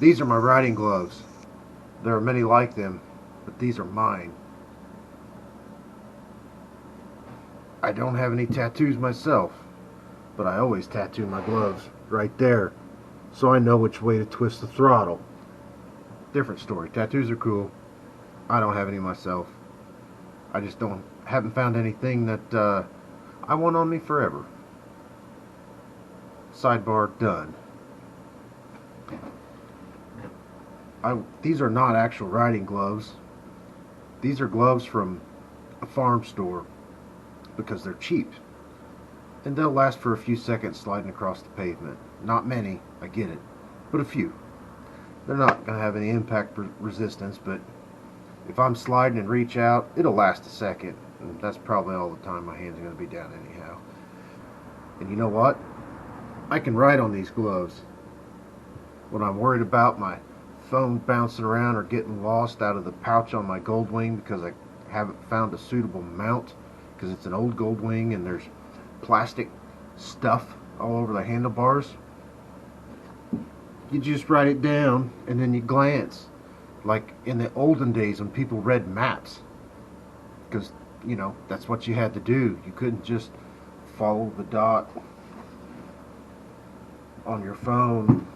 These are my riding gloves. There are many like them, but these are mine. I don't have any tattoos myself, but I always tattoo my gloves right there, so I know which way to twist the throttle. Different story. Tattoos are cool. I don't have any myself. I just haven't found anything that I want on me forever. Sidebar done. These are not actual riding gloves. These are gloves from a farm store because they're cheap. And they'll last for a few seconds sliding across the pavement. Not many, I get it, but a few. They're not going to have any impact resistance, but if I'm sliding and reach out, it'll last a second. And that's probably all the time my hands are going to be down anyhow. And you know what? I can write on these gloves. When I'm worried about my phone bouncing around or getting lost out of the pouch on my Goldwing because I haven't found a suitable mount because it's an old Goldwing and there's plastic stuff all over the handlebars, you just write it down and then you glance, like in the olden days when people read maps, because you know that's what you had to do. You couldn't just follow the dot on your phone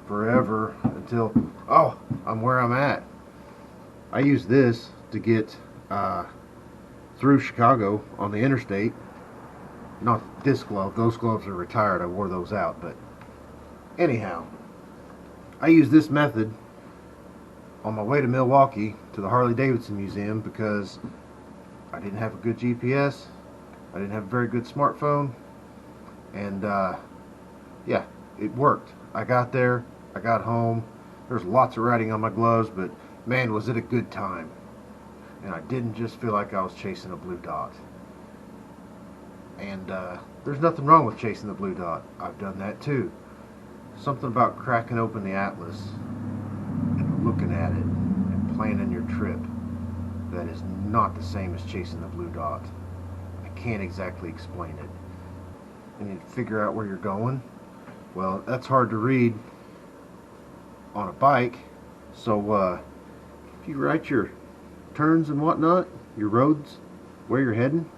forever until, oh, I'm where I'm at. I use this to get through Chicago on the interstate. Not this glove, those gloves are retired, I wore those out, but anyhow, I use this method on my way to Milwaukee to the Harley-Davidson Museum because I didn't have a good GPS, I didn't have a very good smartphone, and yeah, it worked. I got there, I got home, there's lots of writing on my gloves, but man, was it a good time. And I didn't just feel like I was chasing a blue dot. And there's nothing wrong with chasing the blue dot. I've done that too. Something about cracking open the atlas and looking at it and planning your trip that is not the same as chasing the blue dot. I can't exactly explain it. And you figure out where you're going. Well, that's hard to read on a bike. So if you write your turns and whatnot, your roads, where you're heading,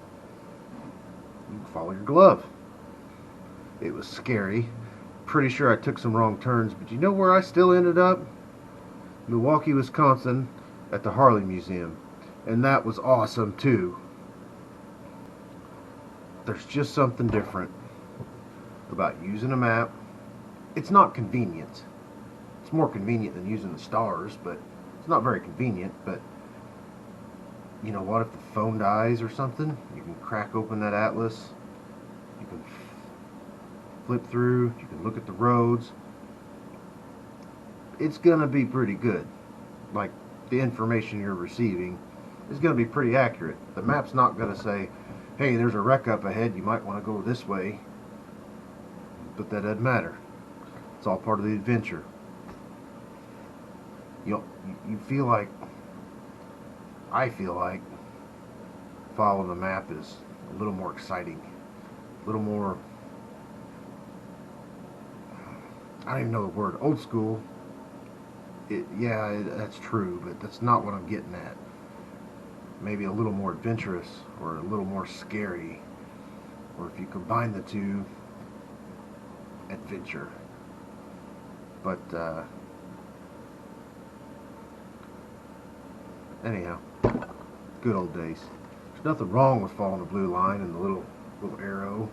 you can follow your glove. It was scary. Pretty sure I took some wrong turns, but you know where I still ended up? Milwaukee, Wisconsin, at the Harley Museum. And that was awesome too. There's just something different about using a map. It's not convenient. It's more convenient than using the stars, but it's not very convenient. But you know what? If the phone dies or something, you can crack open that atlas. You can flip through. You can look at the roads. It's gonna be pretty good. Like, the information you're receiving is gonna be pretty accurate. The map's not gonna say, hey, there's a wreck up ahead, you might want to go this way. But that doesn't matter. It's all part of the adventure. You feel like, I feel like following the map is a little more exciting, a little more, I don't even know the word, old school. That's true, but that's not what I'm getting at. Maybe a little more adventurous or a little more scary, or if you combine the two, adventure. But anyhow, good old days. There's nothing wrong with following the blue line and the little arrow.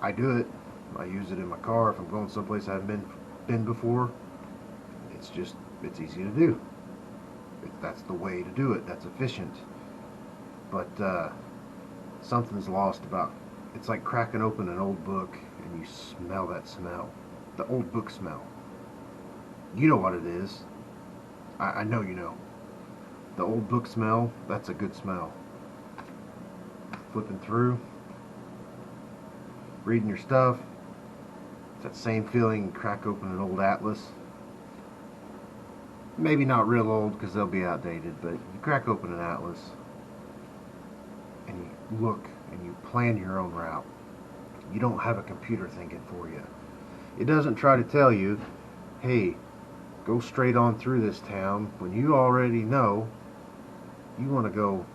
I do it. I use it in my car if I'm going someplace I haven't been before. It's easy to do. That's the way to do it. That's efficient. But something's lost about. It's like cracking open an old book and you smell that smell, the old book smell. You know what it is. I know you know. The old book smell, that's a good smell. Flipping through, reading your stuff. It's that same feeling, crack open an old atlas. Maybe not real old because they'll be outdated, but you crack open an atlas and you look and you plan your own route. You don't have a computer thinking for you. It doesn't try to tell you, hey, go straight on through this town when you already know you want to go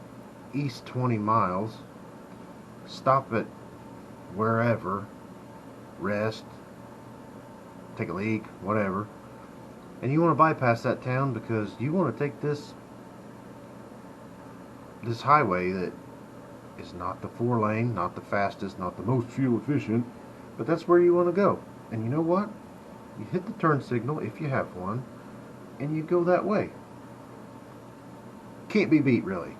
east 20 miles, stop at wherever, rest, take a leak, whatever, and you want to bypass that town because you want to take this highway that is not the 4 lane, not the fastest, not the most fuel efficient, but that's where you want to go. And you know what? You hit the turn signal if you have one, and you go that way. Can't be beat, really.